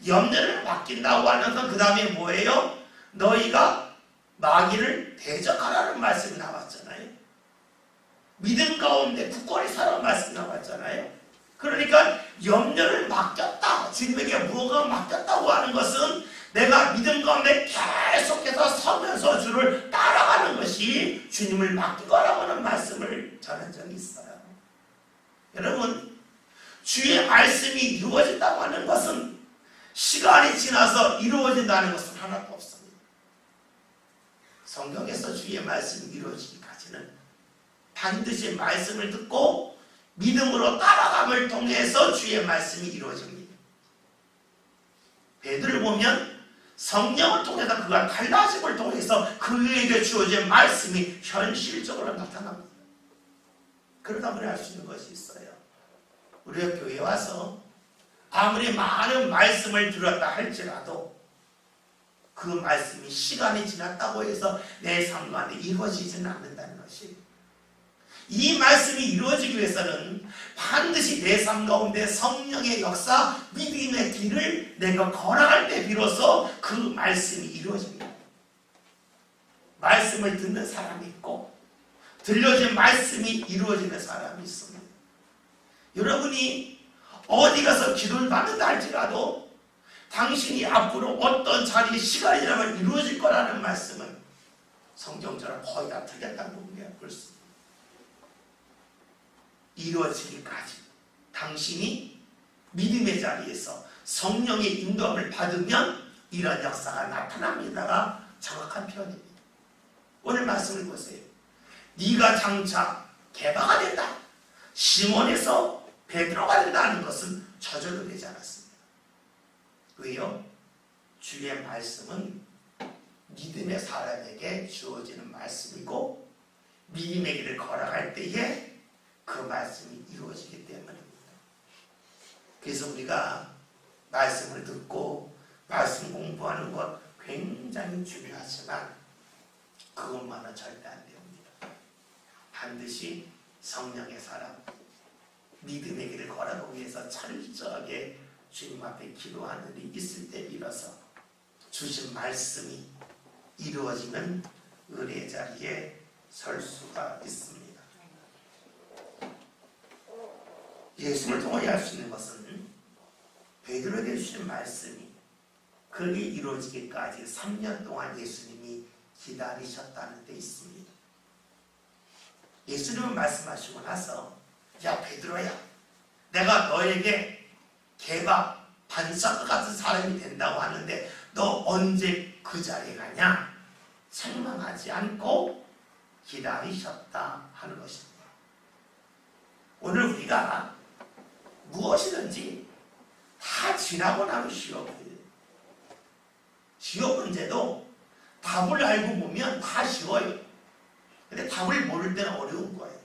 염려를 맡긴다고 하는 건 그 다음에 뭐예요? 너희가 마귀를 대적하라는 말씀이 나왔잖아요. 믿음 가운데 굳건히 살아온 말씀이 나왔잖아요. 그러니까 염려를 맡겼다. 주님에게 무엇을 맡겼다고 하는 것은 내가 믿음 가운데 계속해서 서면서 주를 따라가는 것이 주님을 맡기거라고 하는 말씀을 전한 적이 있어요. 여러분, 주의 말씀이 이루어진다고 하는 것은 시간이 지나서 이루어진다는 것은 하나도 없습니다. 성경에서 주의 말씀이 이루어지기까지는 반드시 말씀을 듣고 믿음으로 따라감을 통해서 주의 말씀이 이루어집니다. 베드로를 보면 성령을 통해서 그가 달라짐을 통해서 그에게 주어진 말씀이 현실적으로 나타납니다. 그러다 보니 알 수 있는 것이 있어요. 우리가 교회에 와서 아무리 많은 말씀을 들었다 할지라도 그 말씀이 시간이 지났다고 해서 내 삶 가운데 이루어지지는 않는다는 것이, 이 말씀이 이루어지기 위해서는 반드시 내 삶 가운데 성령의 역사, 믿음의 길을 내가 걸어갈 때 비로소 그 말씀이 이루어집니다. 말씀을 듣는 사람이 있고 들려진 말씀이 이루어지는 사람이 있습니다. 여러분이 어디 가서 기도를 받는다 할지라도 당신이 앞으로 어떤 자리에 시간이 지나면 이루어질 거라는 말씀은 성경처럼 거의 다 틀렸다고 볼 수 있습니다. 이루어지기까지 당신이 믿음의 자리에서 성령의 인도함을 받으면 이런 역사가 나타납니다가 정확한 표현입니다. 오늘 말씀을 보세요. 네가 장차 개바가 된다. 시몬에서 베드로가 된다는 것은 저절로 되지 않았습니다. 왜요? 주의 말씀은 믿음의 사람에게 주어지는 말씀이고 믿음의 길을 걸어갈 때에 그 말씀이 이루어지기 때문입니다. 그래서 우리가 말씀을 듣고 말씀 공부하는 것 굉장히 중요하지만 그것만은 절대 안 됩니다. 반드시 성령의 사람, 믿음의 길을 걸어가기 위해서 철저하게 주님 앞에 기도하는 일이 있을 때 빌어서 주신 말씀이 이루어지는 은혜의 자리에 설 수가 있습니다. 예수를 통하여 할 수 있는 것은 베드로에게 주신 말씀이 그게 이루어지기까지 3년 동안 예수님이 기다리셨다는 데 있습니다. 예수님은 말씀하시고 나서 야 베드로야, 내가 너에게 개가 반석 같은 사람이 된다고 하는데 너 언제 그 자리에 가냐? 책망하지 않고 기다리셨다 하는 것입니다. 오늘 우리가 무엇이든지 다 지나고 나면 쉬워요. 시험 문제도 답을 알고 보면 다 쉬워요. 근데 답을 모를 때는 어려운 거예요.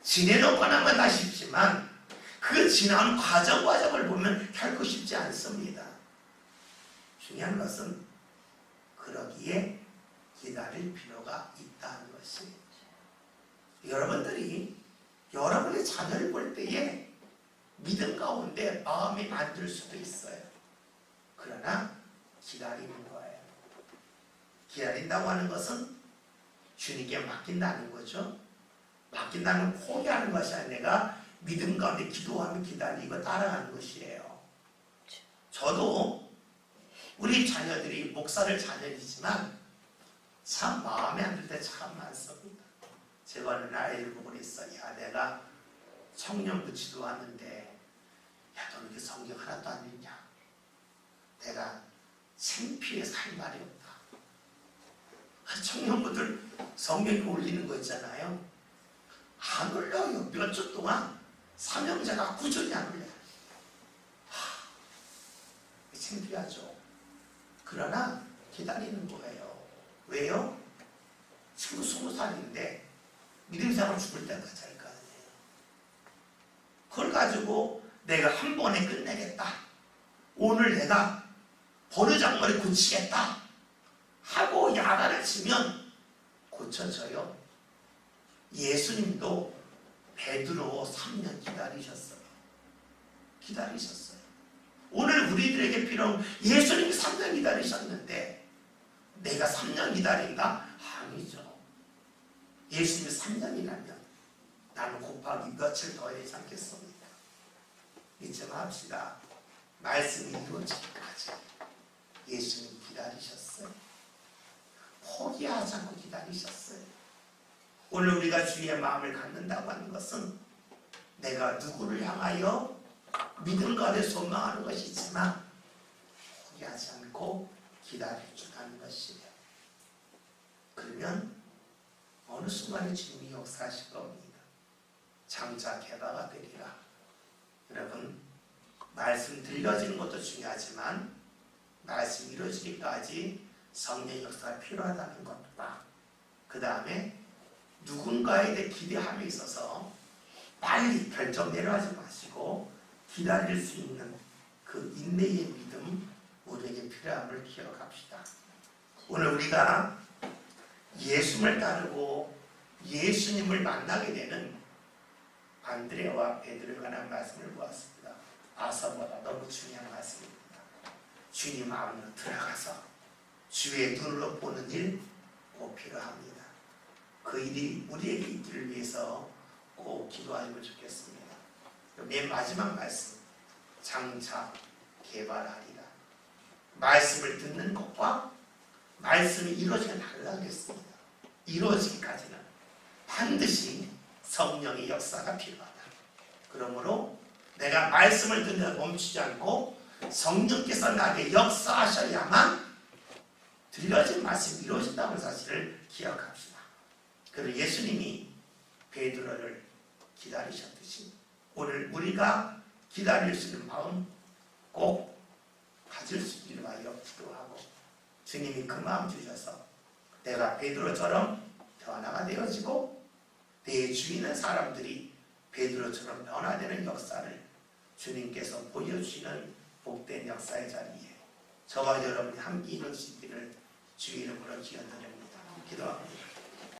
지내는 거나만 다 쉽지만 그 지나는 과정을 보면 결코 쉽지 않습니다. 중요한 것은 그러기에 기다릴 필요가 있다는 것입니다. 여러분들이 여러분의 자녀를 볼 때에 믿음 가운데 마음이 안 들 수도 있어요. 그러나 기다리는 거예요. 기다린다고 하는 것은 주님께 맡긴다는 거죠. 맡긴다는 건 포기하는 것이 아니라 내가 믿음 가운데 기도하며 기다리고 따라가는 것이에요. 저도 우리 자녀들이 목사를 자녀이지만 참 마음에 안 들 때 참 많습니다. 제가 어느 날 아이를 보고 그랬어요. 야, 내가 청년부 지도하는데 야, 너 이렇게 성경 하나도 안 읽냐? 내가 창피해서 할 말이 없다. 청년부들 성경 올리는 거 있잖아요. 안 올려요. 몇 주 동안 삼형제가 꾸준히 안 올려요. 창피하죠. 그러나 기다리는 거예요. 왜요? 친구 20살인데 믿음생활 죽을 때까지 할 거 아니에요. 그걸 가지고 내가 한 번에 끝내겠다. 오늘 내가 버르장머리 고치겠다 하고 야단을 치면 고쳐져요. 예수님도 베드로 3년 기다리셨어요. 오늘 우리들에게 필요한 예수님이 3년 기다리셨는데 내가 3년 기다린다? 아니죠. 예수님이 3년이라면 나는 곱하기 며칠 더 해야 않겠습니까? 잊지 맙시다. 말씀이 이루어지기까지 예수님 기다리셨어요. 포기하지 않고 기다리셨어요. 오늘 우리가 주의 마음을 갖는다고 하는 것은 내가 누구를 향하여 믿음 가운데 소망하는 것이지만 포기하지 않고 기다려주는 것이에요. 그러면 어느 순간에 주님이 역사하실 겁니다. 장차 개바가 되리라. 여러분, 말씀 들려지는 것도 중요하지만 말씀 이루어지기까지 성령의 역사가 필요하다는 것과 그 다음에 누군가에 대해 기대함에 있어서 빨리 결정 내려하지 마시고 기다릴 수 있는 그 인내의 믿음 우리에게 필요함을 기억합시다. 오늘 우리가 예수님을 따르고 예수님을 만나게 되는 안드레와 베드로에 관한 말씀을 보았습니다. 아서보다 너무 중요한 말씀입니다. 주님 마음으로 들어가서 주의 눈으로 보는 일 꼭 필요합니다. 그 일이 우리에게 있기를 위해서 꼭 기도하면 좋겠습니다. 맨 마지막 말씀, 장차 개발하리라. 말씀을 듣는 것과 말씀이 이루어지게 달라겠습니다. 이루어지기까지는 반드시 성령의 역사가 필요하다. 그러므로 내가 말씀을 듣는 데 멈추지 않고 성령께서 나에게 역사하셔야만 드려진 말씀이 이루어진다는 사실을 기억합시다. 그리고 예수님이 베드로를 기다리셨듯이 오늘 우리가 기다릴 수 있는 마음 꼭 가질 수 있기를 하여 기도하고, 주님이 그 마음 주셔서 내가 베드로처럼 변화가 되어지고 내 주위에 있는 사람들이 베드로처럼 변화되는 역사를 주님께서 보여주시는 복된 역사의 자리에 저와 여러분이 함께 있을 수 있기를 주의 이름으로 기원드립니다. 기도합니다.